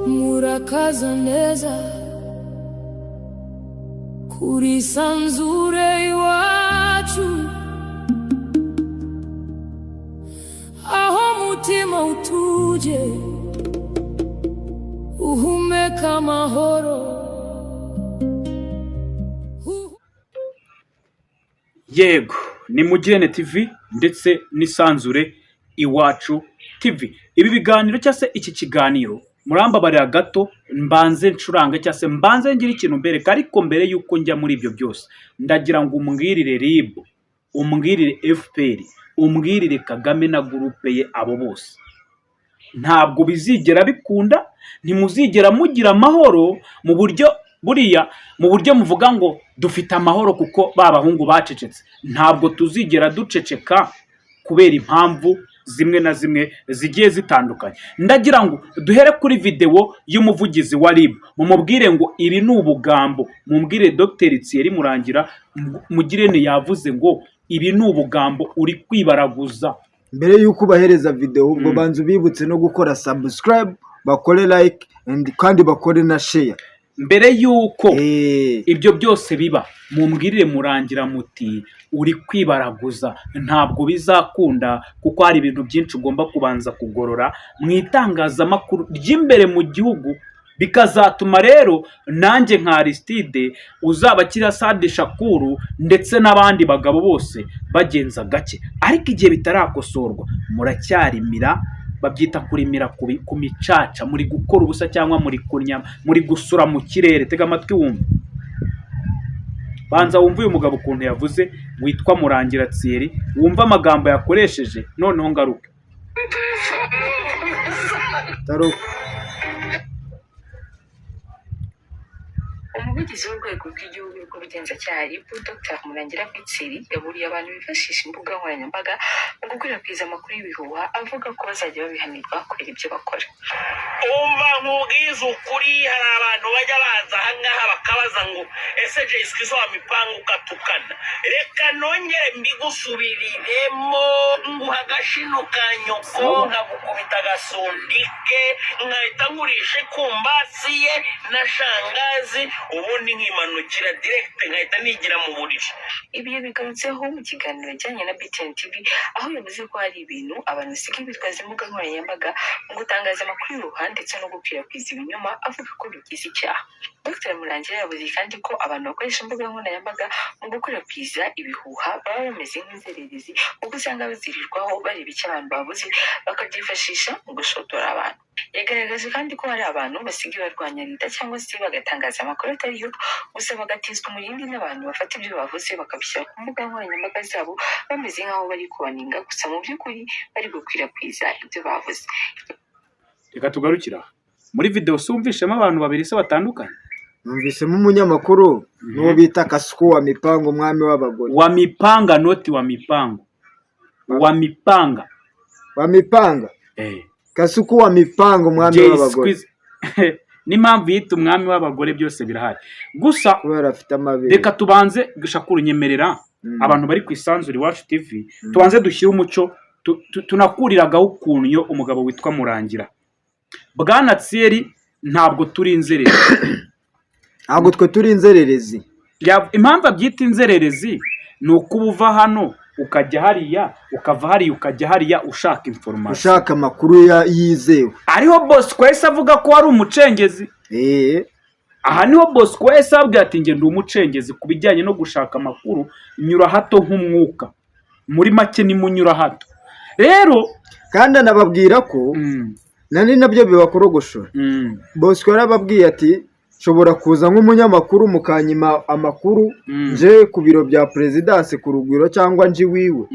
murakaza neza kuri sanzure iwacu, aho mutima utuje uhumeka amahoro. Yego ni Mugirente TV ndetse n'isanzure iwacu TV. Ibi biganiro cyangwa se iki kiganiro murambabarira gato mbanze ncuranga cyangwa se mbanze ngira ikintu mbereka, ariko mbere yuko njya muri ibyo byose ndagira ngo umbwirire RIB, umbwirire FPR, umbwirire Kagame na gurupe ye, abo bose ntabwo bizigera bikunda, ntimuzigera mugira amahoro mu buryo buriya, mu buryo muvuga ngo dufite amahoro kuko babahungu bacecetse. Ntabwo tuzigera duceceka kubera impamvu zimwe na zimwe zigiye zitandukanye. Ndagira ngo duhere kuri video y'umuvugizi wa RIB, mumubwire ngo ibi ni ubugambo. Mumbwire Dr Thierry Murangira Mugirente yavuze ngo ibi ni ubugambo, uri kwibaraguza. Mbere yuko bahereza video ubwo banzu bibutse no gukora subscribe, bakore like kandi bakore na share. Mbere yuko ibyo byose biba, mumbwirire Murangira muti uri kwibaraguza, ntabwo bizakunda kuko hari ibintu byinshi ugomba kubanza kugorora mu itangazamakuru ry'imbere mu gihugu, bikazatuma rero nanjye nka Aristide uzabakira Sade Shakuru ndetse n'abandi bagabo bose bagenza gake. Ariko igihe bitarakosorwa muracyarimira, babyita kurimira ku micaca, muri gukora ubusa cyangwa muri kunyama, muri gusura mu kirere. Tega amatwi wumva, banza wumva uyu mugabo ukuntu yavuze witwa Murangira Thierry, wumva amagambo yakoresheje, noneho ngaruka. Umuvugizi w'urwego rw'igihugu rw'ubugenzacyaha RIB, Dr Murangira Thierry yaburiye abantu bifashisha imbuga nkoranyambaga mu gukwirakwiza amakuru y'ibihuha, avuga ko bazajya babihanirwa kubera ibyo bakora. Umva nkubwiza ukuri, hari abantu bajya baza ahangaha bakabaza ngo ese Jesquizo wa mipango ukatukana. Reka nongere mbigusubiriremo, nguha agashino ka nyoko nkagukubita agasundike, nkahita ngurishe kumbasiye na shangazi, ubundi nkimanukira direct nkahita nigira mu buriri. Ibi yabigarutseho mu kiganiro ajyanye na BTN TV, aho yavuze ko hari ibintu abantu basigaye bitwaza imbuga nkoranyambaga mu gutangaza amakuru y'uruhande ndetse no gukwirakwiza ibinyoma, avuga ko bigize icyaha. Dr Murangira yavuze kandi ko abantu bakoresha imbuga nkoranyambaga mu gukwirakwiza ibihuha baba bameze nk'inzererezi, kuko usanga bazirirwaho bareba icyo abantu bavuze bakabyifashisha mu gushotora abantu. Yagaragaje kandi ko hari abantu basigaye barwanya leta cyangwa se bagatangaza amakuru atariyo, gusa bagatizwa umurindi n'abantu bafata ibyo bavuze bakabishyira ku mbuga nkoranyambaga zabo bameze nk'aho bari kubaninga, gusa mu by'ukuri bari gukwirakwiza ibyo bavuze. Reka tugarukira muri video, sumvishemo abantu babiri se batandukanye. Numvisemo umunyamakuru n'uwo bita Kasuku wa Mipango, umwami w'abagore. Wa Mipanga, noti wa Mipango, wa Mipanga, wa Mipanga. Kasuku wa Mipango, umwami w'abagore. N'impamvu yita umwami w'abagore byose birahari, gusa kubera afite amabere. Reka tubanze Shakuru nyemerera abantu bari ku isanzure iwacu TV, tubanze dushyire umuco, tunakuriragaho ukuntu iyo umugabo witwa Murangira. Bwana Thierry, ntabwo turi inzererezi. Ntabwo twe turi inzererezi. Impamvu abyita inzererezi ni uko uva hano ukajya hariya, ukava hariya ukajya hariya ushaka information, ushaka amakuru yizewe. Ariho Bosco wese avuga ko ari umucengezi. Aha niho Bosco wese abwira ati nge ndi umucengezi ku bijyanye no gushaka amakuru, nyura hato nk'umwuka, muri make ni munyura hato. Rero kandi anababwira ko nani nabyo bibakorogoshora. Bosco yarababwiye ati shobora kuza nk'umunyamakuru mukanyima amakuru nje ku biro bya presidence ku rugwiro cyangwa nje wiwe,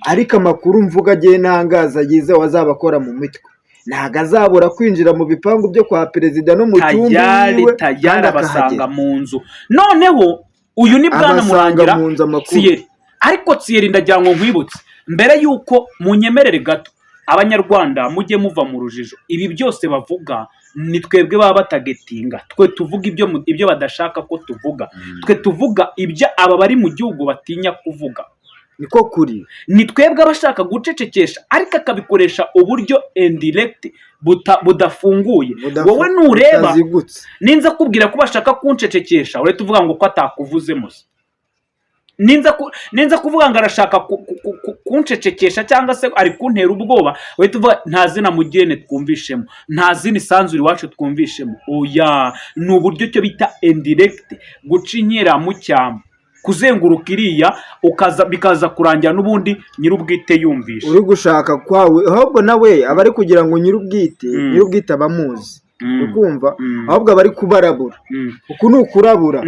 ariko amakuru mvuga agiye nangaza yize wazabakora mu mitwe, ntago azabura kwinjira mu bipangu byo kwa perezida no mu cyumba yiwe tayari basanga mu nzu. Noneho uyu ni Bwana Murangira Thierry. Ariko Thierry ndagira ngo nkwibutse mbere yuko munyemerere gato, abanyarwanda mujye muva mu rujijo. Ibi byose bavuga ni twebwe baba batagetinga, twe tuvuga ibyo badashaka ko tuvuga, twe tuvuga ibyo aba bari mu gihugu batinya kuvuga. niko kuri. ni twebwe abashaka gucecekesha ariko akabikoresha uburyo indirect budafunguye. Wowe nureba butazigutse. ninza kubwira ko bashaka kuncecekesha uretse uvuga ngo ko atakuvuzemo se. ninza kuvuga ngo arashaka kuncecekesha cyangwa se ari kuntera ubwoba uretse uvuga nta zina Mugirente twumvishemo, nta zina Isanzure Iwacu twumvishemo. Oya, ni uburyo cyo bita indirect, guca inkera mu cyamba, kuzenguruka iriya bikaza kurangira n'ubundi nyir'ubwite yumvisha. Uri gushaka kwawe ahubwo nawe aba ari kugira ngo nyir'ubwite abamuzi. Ukumva ahubwo aba ari kubarabura. Uku ni ukurabura.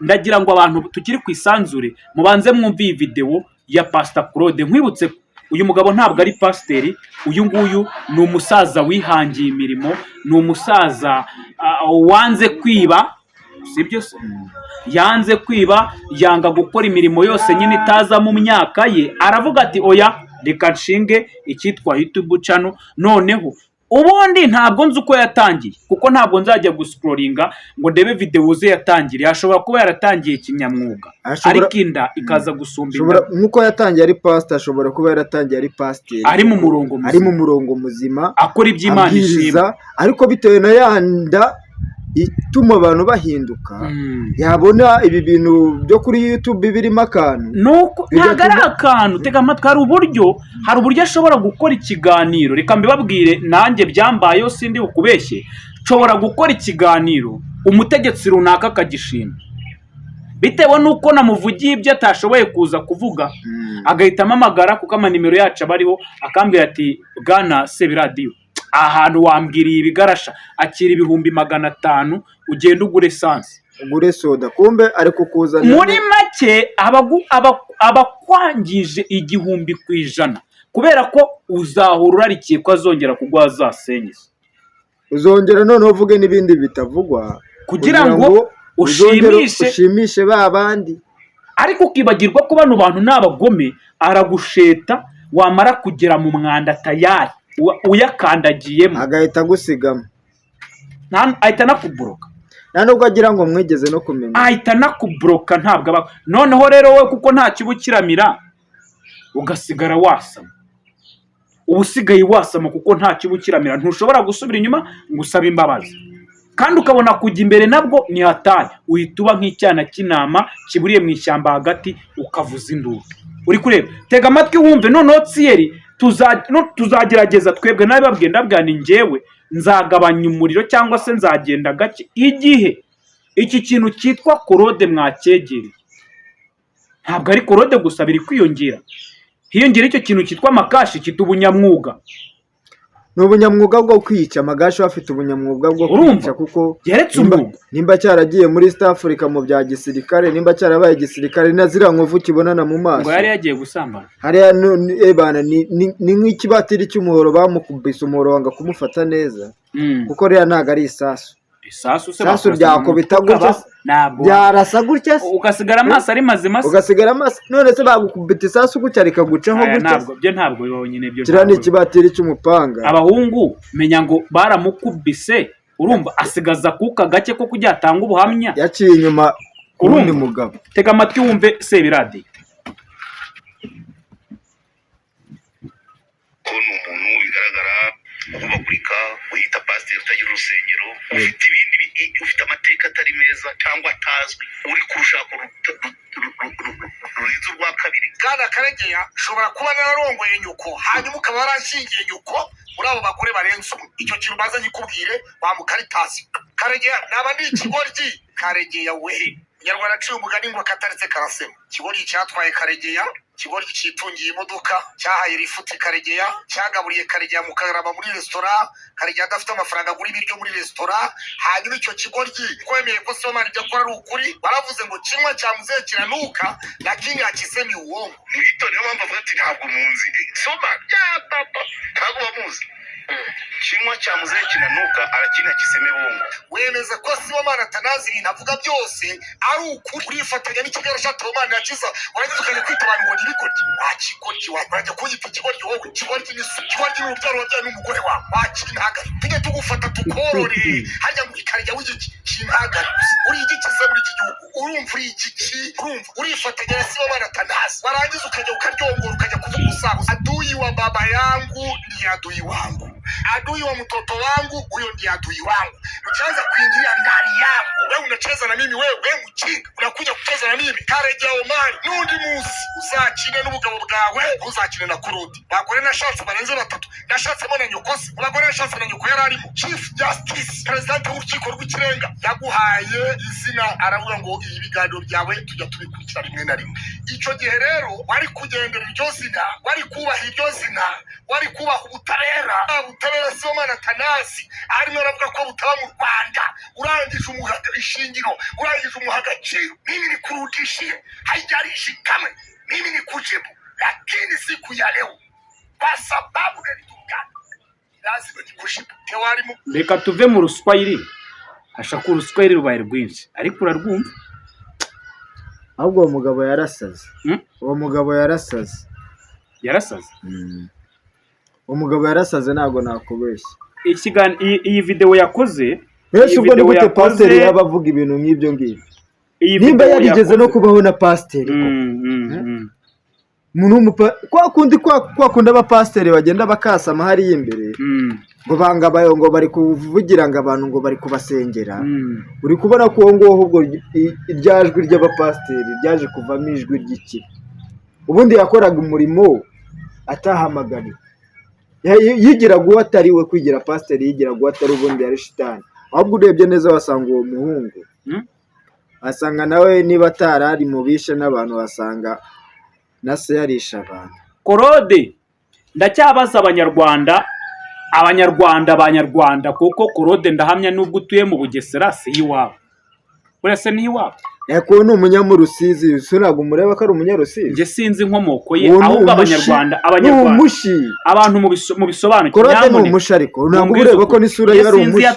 ndagira ngo abantu tukiri ku Isanzure mubanze mwumve iyi video ya Pastor Claude. Nkwibutse uyu mugabo ntabwo ari pasiteri, uyu nguyu ni umusaza wihangiye imirimo, ni umusaza wanze kwiba, sibyo se? Yanze kwiba, yanga gukora imirimo yose nyine itaza mu myaka ye. Aravuga ati oya, reka nshinge icyitwa YouTube channel. Noneho ubundi ntabwo nzi uko yatangiye, kuko ntabwo nzajya guscrollinga ngo ndebe video ze yatangiriye. Ashobora kuba yaratangiye kinyamwuga ariko inda ikaza gusumba inda. Nkuko yatangiye ari pastor, ashobora kuba yaratangiye ari pasiteri, ari mu murongo muzima, akora iby'Imana ishima, ariko bitewe na yanda ituma abantu bahinduka. Yabona ibi bintu byo kuri YouTube birimo akantu, nuko ntago ari akantu. Tega amatwi, hari uburyo ashobora gukora ikiganiro. Reka mbibabwire, nanjye byambayeho, sindi ukubeshye. Nshobora gukora ikiganiro umutegetsi runaka akagishima, bitewe nuko namuvugiye ibyo atashoboye kuza kuvuga, agahita amamagara kuko amanimero yacu abariho, akambwira ati Bwana Sebiradiyo, ahantu wambwiriye ibigarasha, akira 500 ugenda ugure essence, ugure soda, kumbe ariko kuzana muri make abakwangije 100%, kubera ko uzahura urarikiye ko azongera kugwa azasenyeza. Uzongera noneho uvuge n'ibindi bitavugwa kugira ngo ushimishe babandi, ariko ukibagirwa ko bano bantu n'abagome. Aragusheta, wamara kugera mu mwanda tayari uyakandagiyemo, agahita gusigama, ahita nakubloka. nta nubwo agira ngo mwigeze no kumenya, ahita nakubloka. Ntabwo noneho rero we kuko nta kibukiramira ugasigara wasama, ubusigaye wasama kuko nta kibukiramira, ntushobora gusubira inyuma ngo usabe imbabazi, kandi ukabona kujya imbere nabwo ni hatari. Uhita uba nk'icyana cy'intama kiburiye mu ishyamba hagati ukavuza induru. Uri kureba? Tega amatwi wumve. Noneho Thierry tuzagerageza twebwe nabibabwiye, ndabwira ni njyewe nzagabanya umuriro cyangwa se nzagenda gake igihe iki kintu cyitwa Claude mwacyegereye. Ntabwo ari Claude gusa, biri kwiyongera, hiyongera icyo kintu cyitwa Makashi, cyitwa ubunyamwuga. Ni ubunyamwuga bwo kwica. Magashi afite ubunyamwuga bwo kwica kuko yaretse umwuga. Nimba cyaragiye muri East Africa mu bya gisirikare, nimba cyarabaye gisirikare, na zira nkovu kibonana mu maso, ngo yari yagiye gusambana. Hariya ebana ni nk'ikibatiri cy'umuhoro, bamukubise umuhoro wanga kumufata neza, kuko rero ntago ari isasu. Isasu ryakubita gutya, byarasa gutya, ugasigara amaso ari mazima, ugasigara amaso. None se bagukubita isasu gutya rikagucaho gutya? Ntabwo bibonyine byo. Kira ni ikibatiri cy'umupanga. Abahungu menya ngo baramukubise, urumva asigaza kuka gake ko kujya atanga ubuhamya, yaciye inyuma kurundi mugabo. Tega amatwi wumve Sebiradiyo. ko ni umuntu bigaragara uhubagurika, uhita pasiteri, utagira urusengero, ufite ufite amateka atari meza cyangwa atazwi, uri kurushaka rurenze urwa kabiri. Bwana Karegeya, ushobora kuba nararongoye nyuko hanyuma ukaba warashingiye nyuko muri abo bagore barenze umwe. Icyo kintu maze nyikubwire wa Mukaritasi. Karegeya naba ni ikigoryi. Karegeya we, Nyarwanda aciye umugani ngo akataretse karasema. Ikigoryi cyatwaye Karegeya, ikigoryi cyitungiye imodoka, cyahaye rifuti Karegeya, cyagaburiye Karegeya mu Kagarama muri resitora, Karegeya adafite amafaranga agura ibiryo muri resitora. Hanyuma icyo kigoryi kwemeye ko Sibomana ibyo akora ari ukuri, baravuze ngo kimwe cya muzee kiranuka, lakini akisemi uongo. Mwito niyo mpamvu avuga ati ntabwo munzi. Sibomana ya papa ntabwo bamuzi. Kimwe cya muzee kinanuka, arakina kiseme bongo. Wemeza ko Sibomana atanazi ibintu avuga byose ari ukuri. Urifatanya n'ikigarasha Sibomana yakiza, uragizukanye kwita abantu ngo nibigoryi. Wakigoryi wajya kuyita ikigoryi wowe. Ikigoryi ni urubyaro wabyaye n'umugore wawe. Wakintaga tujye tugufata tukorore, hajya muri Karegeya w'iki kimpagaritse uri igikiza muri iki gihugu urumva uri igiki urumva urifatanya sibo baratandaza warangiza ukajya ukaryongora ukajya kuvuga usabusa adui wa baba yangu ndiye adui wangu adui wa mtoto wangu huyo ndiye adui wangu ukianza kuingilia ndani yangu wewe unacheza na mimi wewe mjinga unakuja kucheza na mimi Karejea Omari n'undi munsi uzakine n'ubugabo bwawe uzakine na Kurudi bagore nashatse barenze batatu nashatsemo na nyokosi bagore nashatse na nyoko yararimo Chief Justice President w'urukiko rw'ikirenga yaguhaye izina aravuga ngo iyi biganiro byawe tujya tubikurikira rimwe na rimwe icyo gihe rero wari kugendera iryo zina wari kubaha iryo zina wari kubaha ubutabera Sibomana Tanasi arimo aravuga ko butaba mu Rwanda urangije umuhaga ishingiro urangije umuhagaciro mimi nikurudishie haijalishi kama mimi nikujibu lakini siku ya leo kwa sababu nilitukana lazima nikujibu tewarimu. Reka tuve mu ruswayiri ashaka uruswayiri rubaye rwinshi ariko urarwumva ahubwo uwo mugabo yarasaze uwo mugabo yarasaze umugabo yarasaze ntago nakubeshya iyi video yakoze mbese ubwo ni gute pasiteri yaba avuga ibintu nk'ibyo ngibyo nimba yarigeze no kubaho na pasiteri kwa kundi abapasiteri bagenda bakasama hariya imbere ngo bangabayo ngo bari kuvugira ngo abantu ngo bari kubasengera uri kubona ko uwo nguwo ahubwo irya jwi ry'abapasiteri ryaje kuvamo ijwi ry'ikibi ubundi yakoraga umurimo atahamagariwe yigiraga uwo atari we kwigira pasiteri yigiraga uwo atari ubundi yari shitani ahubwo urebye neza wasanga uwo muhungu asanga nawe niba atarari mu bishe n'abantu wasanga na se yarisha abantu. Korode ndacyabaza abanyarwanda kuko Korode ndahamya nubwo utuye mu Bugesera si iwabo uretse ni iwabo yako ni umunyamurusizi sinago mureba ko ari umunyarusizi nje sinzi inkomoko ye ahubwo abanyarwanda abantu mu bisobanukira Korode ni umushi ariko ntabwo ureba ko n'isura yari umushi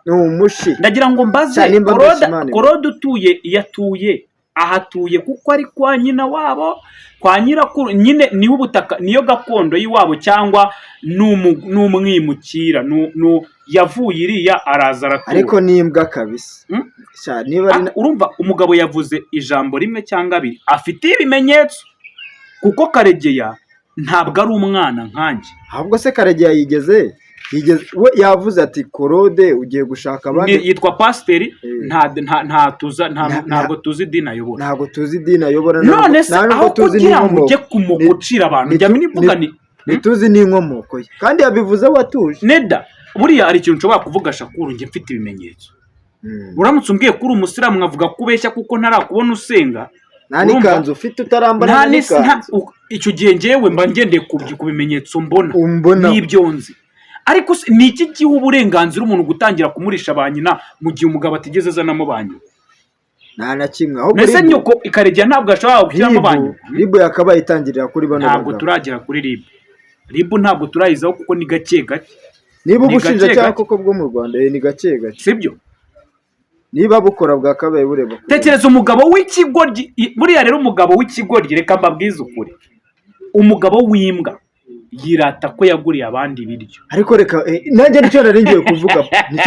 ni umushi ndagira ngo mbaze Korode utuye yatuye ahatuye kuko ari kwa nyina wabo kwa nyirakuru nyine niho ubutaka niyo gakondo yiwabo cyangwa n'umwimukira yavuye iriya araza aratura ariko nimbwa kabisa urumva umugabo yavuze ijambo rimwe cyangwa abiri afite ibimenyetso kuko Karegeya ntabwo ari umwana nkanjye ahubwo se Karegeya yigeze we yavuze ati Korode ugiye gushaka abandi yitwa pasiteri ntabwo tuzi idini ayobora none se aho kugira ngo ujye kumugucira abantu njya minivuga ntituzi n'inkomoko ye kandi yabivuze watuje Neda buriya hari ikintu nshobora kuvuga Shakuru njye mfite ibimenyetso uramutse umbwiye kuri umusiramu nkavuga kubeshya kuko ntarakubona usenga nta n'ikanzu ufite utarambara n'ikanzu icyo gihe njyewe mba ngendeye ku bimenyetso mbona n'ibyo nzi ariko ni iki gihe uburenganzira umuntu gutangira kumurisha ba nyina mu gihe umugabo atigeze azanamo ba nyina nta na kimwe ahubwo mbese nyoko Karegeya ntabwo ashobora gushyiramo ba nyina ribu yakabaye itangirira kuri bano ntabwo turagera kuri ribu ntabwo turayizaho kuko ni gake niba ubushinjacyaha koko bwo mu Rwanda ni gake sibyo niba bukora bwakabaye bureba tekereza umugabo w'ikigoryi buriya rero umugabo w'ikigoryi reka mbabwize ukuri umugabo w'imbwa yirata ko yaguriye abandi ibiryo ariko reka nanjye nicyo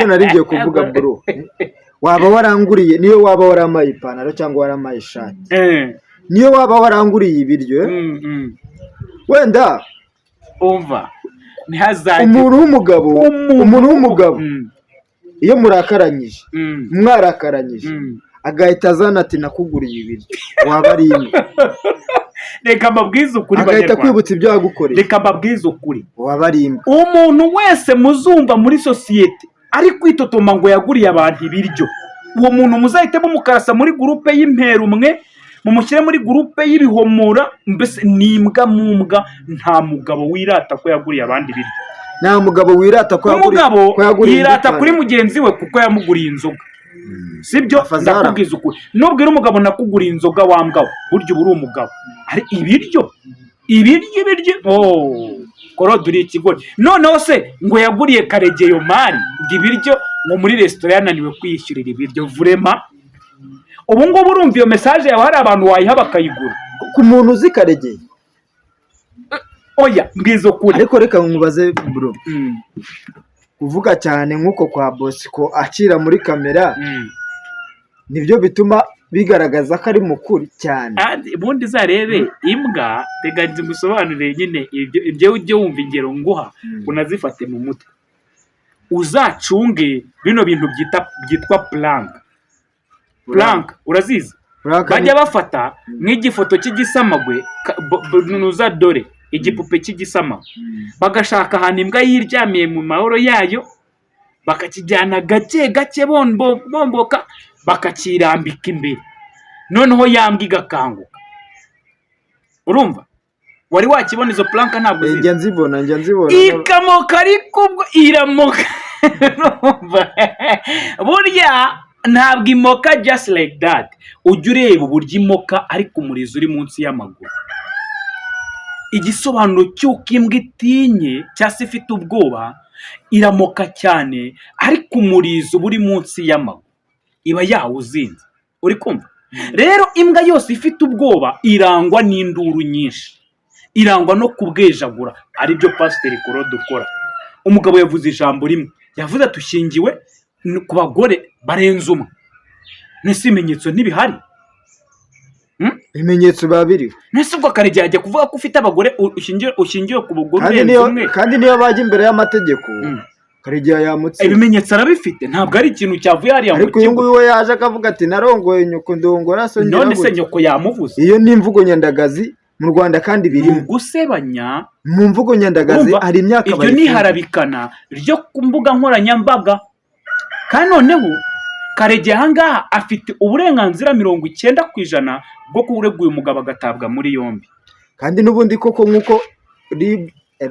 naringiye kuvuga bro waba waranguriye niyo waba waramaye ipantaro cyangwa waramaye ishati niyo waba waranguriye ibiryo wenda umva umuntu w'umugabo iyo murakaranyije agahita azana ati nakuguriye ibiryo waba ari imbwa reka mbabwize ukuri agahita kwibutsa ibyo yagukoreye reka mbabwize ukuri waba ari imbwa umuntu wese muzumva muri sosiyete ari kwitotoma ngo yaguriye abantu ibiryo uwo muntu muzahite mumukarasa muri gurupe y'imperumwe mumushyire muri gurupe y'ibihomora mbese ni imbwa mu mbwa nta mugabo wirata ko yaguriye abandi ibiryo nta mugabo wirata ko yaguriye yirata kuri mugenzi we kuko yamuguriye inzoga sibyo ndakubwiza ukuri nubwira umugabo nakuguriye inzoga wambwa buryo buri umugabo ari ibiryo Korode uri ikigori noneho se ngo yaguriye Karegeya Omari ngo ibiryo ngo muri resitora yananiwe kwiyishyurira ibiryo vurema ubu ngubu urumva iyo mesaje yawe hari abantu wayiha bakayigura ku muntu uzi Karegeya oya mbwiza ukuri ariko reka nkubaze bro kuvuga cyane nk'uko kwa Bosco akira muri kamera nibyo bituma bigaragaza ko ari mukuri cyane. Ubundi zarebe imbwa teganze gusobanurire nyine ibyo ujye wumva ingero nguha unazifate mu mutwe, uzacunge bino bintu byitwa plank urazizi, bajya bafata nk'igifoto cy'igisamagwe nuza dore igipupe cy'igisamagwe, bagashaka ahantu imbwa yiryamiye mu mahoro yayo, bakakijyana gake gake bomboka, bakakirambika imbere, noneho yambwa igakanguka. Urumva wari wakibona izo planka? Ntabwo njya nzibona ikamoka, ariko ubwo iramoka. Urumva burya ntabwo imoka just like that, ujya ureba uburyo imoka ariko umurizo uri munsi y'amaguru. Igisobanuro cy'uko imbwa itinye cyangwa se ifite ubwoba, iramoka cyane ariko umurizo uri munsi y'amaguru iba yawuzinze. Uri kumva? Rero imbwa yose ifite ubwoba irangwa n'induru nyinshi, irangwa no kubwejagura, aribyo Pasiteri Claude ukora. Umugabo yavuze ijambo rimwe, yavuze ati ushingiwe ku bagore barenze umwe, nese ibimenyetso ntibihari? Ibimenyetso biba biriho. Nese ubwo Karegeya ajya kuvuga ko ufite abagore ushingiwe ku bagore barenze umwe? Kandi niyo bajya imbere y'amategeko Karegeya yamutse. Ibimenyetso arabifite, ntabwo ari ikintu cyavuye hariya mu kigo. Ariko uyu nguyu we yaje akavuga ati narongoye nyoko ndongora so ngira. None se nyoko yamuvuze? Iyo ni imvugo nyandagazi mu Rwanda kandi birimo gusebanya. Mu mvugo nyandagazi hari imyaka ibyo ni harabikana ryo ku mbuga nkoranyambaga. Kandi noneho Karegeya ahangaha afite uburenganzira 90% bwo kureguye umugabo agatabwa muri yombi. Kandi n'ubundi koko nk'uko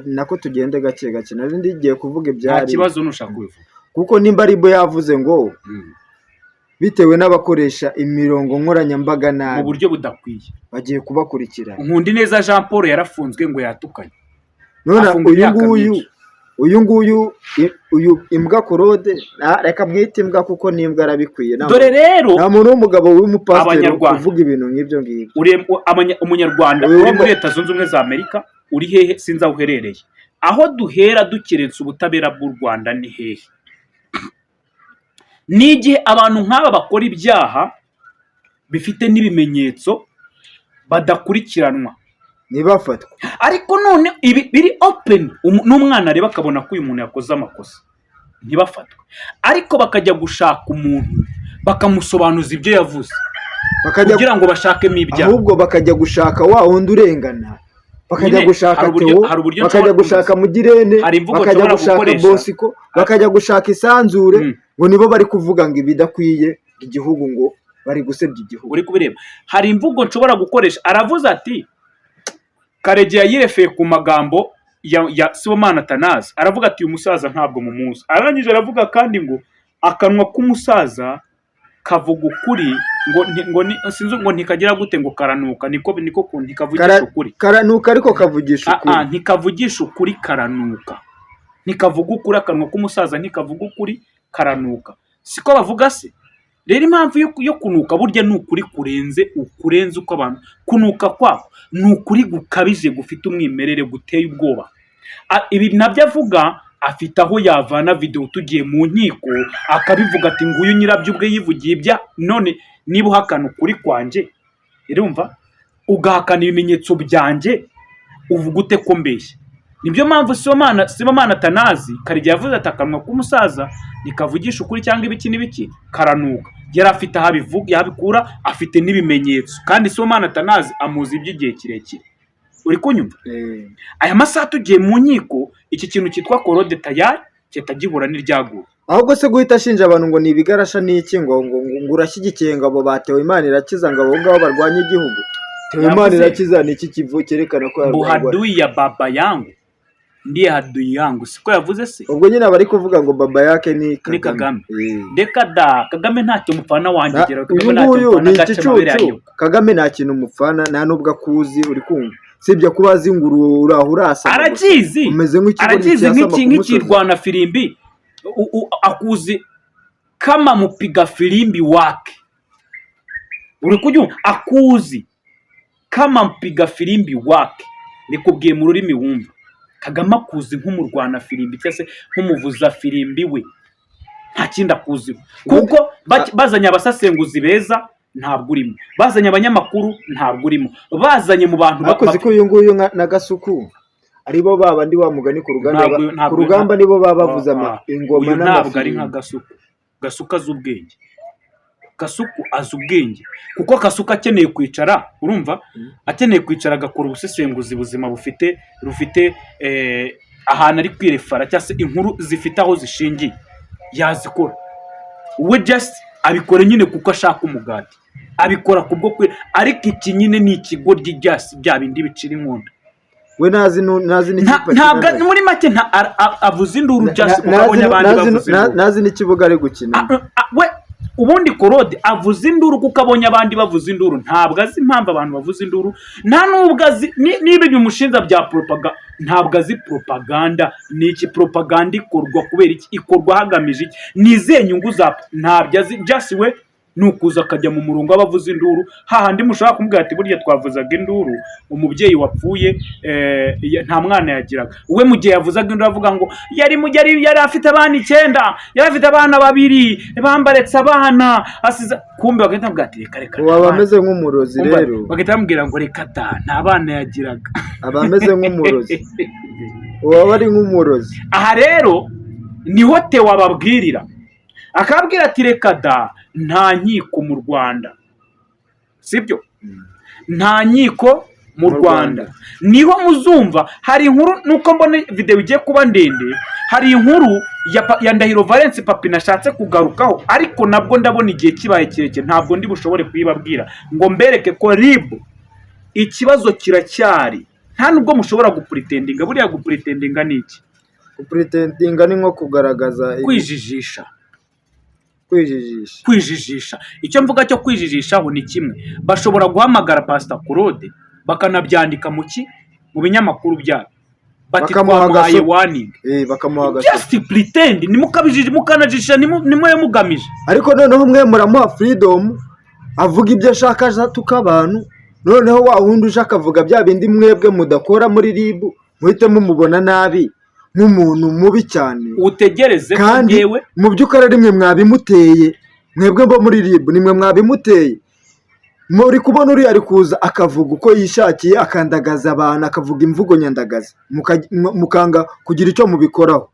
nako tugende gake gake nari ndigiye kuvuga ibyari. Nta kibazo nushaka kubivuga. Kuko nimba ribo yavuze ngo bitewe n'abakoresha imirongo nkoranyambaga nabi mu buryo budakwiye bagiye kubakurikira. Nkundi neza Jean Paul yarafunzwe ngo yatukanye. None uyu imbwa Claude reka mwite imbwa kuko nimbwa arabikwiye. Dore rero nta muntu w'umugabo w'umupasiteri uvuga ibintu nk'ibyo ngibyo. Umunyarwanda uri muri Leta Zunze Ubumwe za Amerika, uri hehe sinza uherereye. Aho duhera dukerensa ubutabera bw'u Rwanda ni hehe? N'igihe abantu nk'aba bakora ibyaha bifite n'ibimenyetso badakurikiranwa ntibafatwa. Ariko none ibi biri open, n'umwana areba akabona ko uyu muntu yakoze amakosa, ntibafatwe. Ariko bakajya gushaka umuntu bakamusobanuza ibyo yavuze kugira ngo bashakemo ibyaha. Ahubwo bakajya gushaka wa wundi urengana, bakajya gushaka Theo, bakajya gushaka Mugirene, bakajya gushaka Bosco, bakajya gushaka Isanzure, ngo nibo bari kuvuga ngo ibidakwiye igihugu, ngo bari gusebya igihugu. Uri kubireba, hari imvugo nshobora gukoresha. Aravuze ati Karegeya yirefeye ku magambo ya Sibomana Athanase, aravuga ati uyu musaza ntabwo mumuzi. Arangije aravuga kandi ngo akanwa k'umusaza kavuga ukuri, ngo ntikagira gute, ngo karanuka, niko kundi kavugisha ukuri. Karanuka ariko kavugisha ukuri. Ntikavugisha ukuri, karanuka. Ntikavuga ukuri, akanwa k'umusaza ntikavuga ukuri, karanuka. Siko bavuga se? Rero impamvu yo kunuka burya ni ukuri kurenze uko abantu kunuka kwako, ni ukuri gukabije gufite umwimerere guteye ubwoba. Ibi nabyo avuga afite aho yavana video tugiye mu nkiko akabivuga ati nguyu nyirabyo ubwe yivugiye ibya. None niba uhakana ukuri kwanje, urumva ugahakana ibimenyetso byanjye, uvuga ute ko mbeshye? Nibyo mpamvu Sibomana Athanase Karegeya yavuze ati akanwa k'umusaza nikavugisha ukuri cyangwa ibiki n'ibiki, karanuka. Yari afite aho yabikura, afite n'ibimenyetso. Kandi Sibomana Athanase amuzi iby'igihe kirekire. Uri kunyumva? Aya masaha tugiye mu nkiko, iki kintu cyitwa Claude tayari kitagihura n'iryaguye. Ahubwo se guhita ashinja abantu ngo ni ibigarasha n'iki, ngo urashyigikiye ngo abo batewe Imana irakiza, ngo abo ngabo barwanya igihugu. Tewe Imana irakiza ni iki kivu cyerekana ko yarwanya? Buhadui ya baba yangu ndiye hadui yangu, siko yavuze se? Ubwo nyine bari kuvuga ngo baba yake ni Kagame. Deka da Kagame ntacyo mufana wangegera. Uyu ni igicucu. Kagame nta kintu mufana, nta nubwo akuzi. Uri kumva? Sibyo kubaza inguru urahurasa. Arakizi. Umeze nk'ikirwana filimbi. Akuzi kama mupiga filimbi wake. Uri kubyumva? Akuzi kama mpiga filimbi wake. Nikubwiye mu rurimi wumva. Kagame akuzi nk'umurwana firimbi cyangwa se nk'umuvuza firimbi we, nta kindi akuziho, kuko bazanye abasasenguzi beza ntabwo urimo, bazanye abanyamakuru ntabwo urimo, bazanye mu bantu bakoze ko uyu nguyu na Gasuku aribo babandi wa mugani ku rugamba nibo baba bavuza ingoma n'amafilimi. Ntabwo ari nka Gasuku. Gasuku azi ubwenge, Gasuku azi ubwenge, kuko Gasuku akeneye kwicara, urumva, akeneye kwicara agakora ubusesenguzi buzima rufite ahantu ari kwirefara cyangwa se inkuru zifite aho zishingiye yazikora. We just abikora nyine kuko ashaka umugati, abikora kubwo kwe, ariko iki nyine ni ikigo ry'ibyasi bya bindi bicira inkunda. We nazi ntabwo muri make avuza induru just kuko abonye abandi bavuza induru. Nazi n'ikibuga ari gukina. We ubundi Korode avuza induru kuko abonye abandi bavuza induru, ntabwo azi impamvu abantu bavuza induru, nta nubwo azi niba ibyo umushinja bya propaganda, ntabwo azi propaganda ni iki, propaganda ikorwa kubera iki, ikorwa hagamije iki, ni izihe nyungu za, ntabyo azi. Just we nukuza akajya mu murongo abavuza induru, hahandi mushaka kumubwira ati burya twavuzaga induru umubyeyi wapfuye nta mwana yagiraga. We mu gihe yavuzaga induru avuga ngo yari afite abana 9, yari afite abana 2, bambaretse abana asiza, kumbe bagahita bamubwira ati reka waba ameze nk'umurozi rero, bagahita bamubwira ngo reka da nta bana yagiraga, abameze nk'umurozi waba ari nk'umurozi. Aha rero niho Theo ababwirira, akabwira ati reka da nta nkiko mu Rwanda, sibyo, nta nkiko mu Rwanda. Niho muzumva hari inkuru, nuko mbona video igiye kuba ndende, hari inkuru ya Ndahiro Valence Papi nashatse kugarukaho, ariko nabwo ndabona igihe kibaye kirekire, ntabwo ndi bushobore kuyibabwira ngo mbereke ko RIB ikibazo kiracyari, nta nubwo mushobora gupretendinga. Buriya gupretendinga ni iki? Gupretendinga ni nko kugaragaza kwijijisha. Kwijijisha. Icyo mvuga cyo kwijijishaho ni kimwe, bashobora guhamagara Pastor Claude bakanabyandika mu binyamakuru byabo, bati twamuhaye warning, bakamuha just pretend, nimukabijije mukanajisha, nimwe mugamije. Ariko noneho mwe muramuha freedom, avuga ibyo ashaka azatuka abantu, noneho wa wundi uje akavuga bya bindi mwebwe mudakora muri RIB, muhite mumubona nabi nk'umuntu mubi cyane. Utegereze ko yewe mu by'ukuri rimwe mwabimuteye, mwebwe mbo muri RIB nimwe mwabimuteye. Muri kubona uri ari kuza akavuga uko yishakiye, akandagaza abantu, akavuga imvugo nyandagaza, mukanga kugira icyo mubikoraho.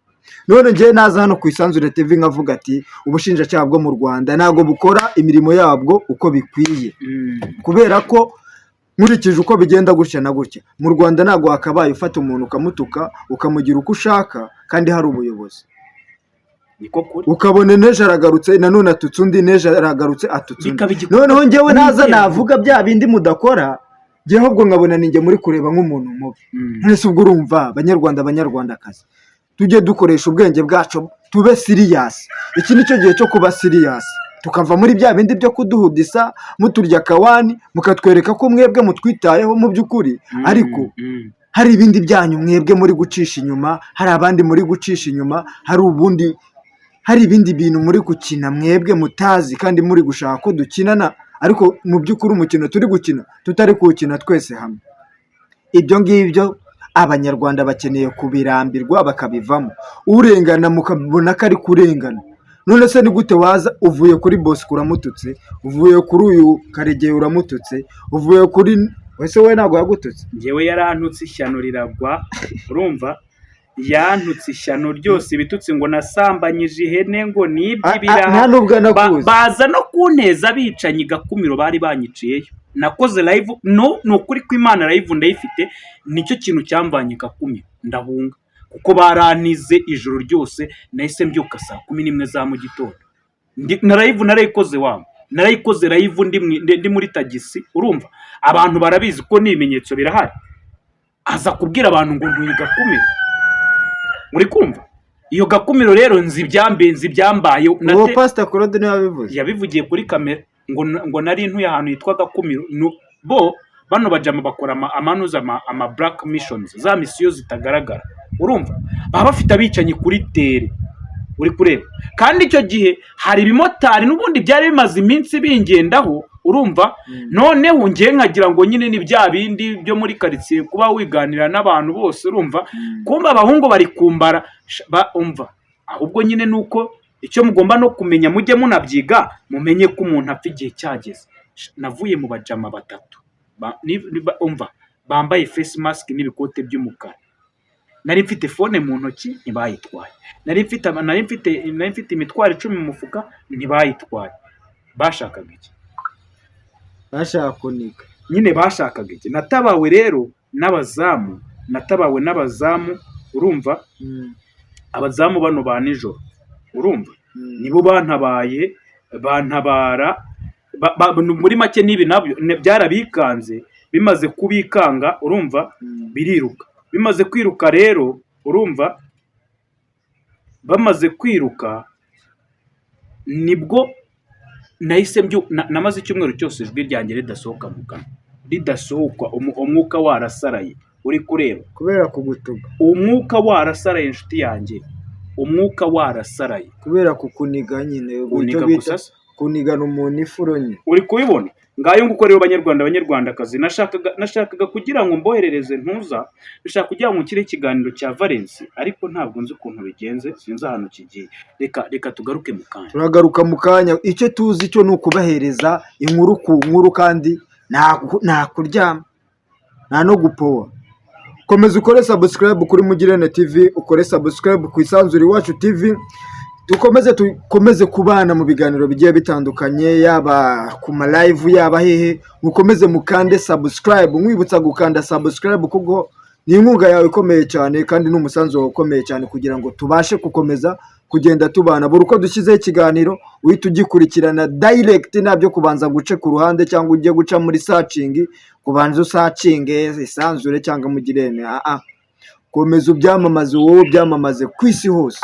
None ngiye naza hano ku Isanzure TV nkavuga ati ubushinjacyaha bwo mu Rwanda ntago bukora imirimo yabwo uko bikwiye, kubera ko nkurikije uko bigenda gutya na gutya mu Rwanda ntago hakabaye ufata umuntu ukamutuka ukamugira uko ushaka kandi hari ubuyobozi. Ukabone neje aragarutse nanone atutse undi, neje aragarutse atutse undi. Noneho ngewe naza navuga bya bindi mudakora, ngewe ahubwo nkabona ninjye muri kureba nk'umuntu mubi. Nese ubwo urumva Banyarwandakazi, tujye dukoresha ubwenge bwacu, tube serious. Iki nicyo gihe cyo kuba serious, tukava muri bya bindi byo kuduhudisa muturya kawani, mukatwereka ko mwebwe mutwitayeho mu by'ukuri, ariko hari ibindi byanyu mwebwe muri gucisha inyuma, hari abandi muri gucisha inyuma, hari ibindi bintu muri gukina mwebwe mutazi kandi muri gushaka ko dukinana, ariko mu by'ukuri umukino turi gukina tutari kuwukina twese hamwe. Ibyo ngibyo Abanyarwanda bakeneye kubirambirwa bakabivamo. Urengana mukabona ko ari kurengana. None se ni gute waza uvuye kuri Bosco uramututse, uvuye kuri uyu Karegeya uramututse, uvuye kuri wese we ntago yagututse? Ngewe yarantutse ishyano riragwa, urumva, yantutse ishyano ryose, ibitutsi ngo nasambanyije ihene, ngo nibyibiraha, baza no kunteza bicanyi Gakumiro bari banyiciyeyo. Nakoze live, no kuri kw'Imana live ndayifite, nicyo kintu cyamvanye Gakumiro ndahunga, kuko baranize ijoro ryose, nahise mbyuka saa 11 za mu gitondo. Na live narayikoze live ndi muri tagisi, urumva, abantu barabizi ko n'ibimenyetso birahari. Aza kubwira abantu ngo nduye Gakumiro, muri kumva iyo Gakumiro rero nzi byambaye. Uwo Pastor Claude niwe yabivuze, yabivugiye kuri kamera ngo nari ntuye ahantu yitwa Gakumiro. Bo bano bajama bakora amanuza ama black missions, za misiyo zitagaragara, urumva, baba bafite abicanyi kuri tere, uri kureba. Kandi icyo gihe hari ibimotari n'ubundi byari bimaze iminsi bingendaho, urumva. Noneho ngiye nkagira ngo nyine ni bya bindi byo muri karitsiye kuba wiganira n'abantu bose, urumva. Kumba abahungu bari kumbara umva, ahubwo nyine nuko icyo mugomba no kumenya, mujye munabyiga, mumenye ko umuntu apfa igihe cyageze. Navuye mu bajama batatu umva bambaye face mask n'ibikote by'umukara, nari mfite fone mu ntoki ntibayitwaye, nari mfite imitwaro 10 mu mufuka ntibayitwaye. Bashakaga iki? bashaka kuniga Nyine bashakaga iki? Natabawe rero n'abazamu, urumva. Abazamu bano ba nijoro, urumva, nibo bantabara muri make. Nibi nabyo byarabikanze, bimaze kubikanga, urumva, biriruka. Bimaze kwiruka rero, urumva, bamaze kwiruka nibwo nahise namaze icyumweru cyose ijwi ryanjye ridasohoka mu kanwa, ridasohoka, umwuka warasaraye. Uri kureba kubera kugutuga, umwuka warasaraye inshuti yanjye, umwuka warasaraye kubera kukuniga nyine, kuniga gusasa, kunigana umuntu ifuro nyine. uri kubibona? Ngayo nguko rero banyarwandakazi, nashakaga kugira ngo mboherereze ntuza, nashaka kugira ngo nkire ikiganiro cya Valens, ariko ntabwo nzi ukuntu bigenze, sinzi ahantu kigiye. Reka tugaruke mu kanya. Turagaruka mu kanya. Icyo tuzi cyo ni ukubahereza inkuru ku nkuru, kandi nta kuryama nta no gupowa. Komeza ukore subscribe kuri Mugirente TV, ukore subscribe ku Isanzure Iwacu TV. Dukomeze kubana mu biganiro bigiye bitandukanye, yaba ku ma live yaba hehe. Mukomeze mukande subscribe, mwibutsa gukanda subscribe kuko ni inkunga yawe ikomeye cyane, kandi n'umusanzu wawe ukomeye cyane, kugira ngo tubashe gukomeza kugenda tubana. Buri uko dushyizeho ikiganiro uhita ugikurikirana direct, nabyo kubanza guce ku ruhande cyangwa ujye guca muri searching, kubanza usacinge Isanzure cyangwa Mugirente. Komeza ubyamamaze, wowe byamamaze ku isi hose.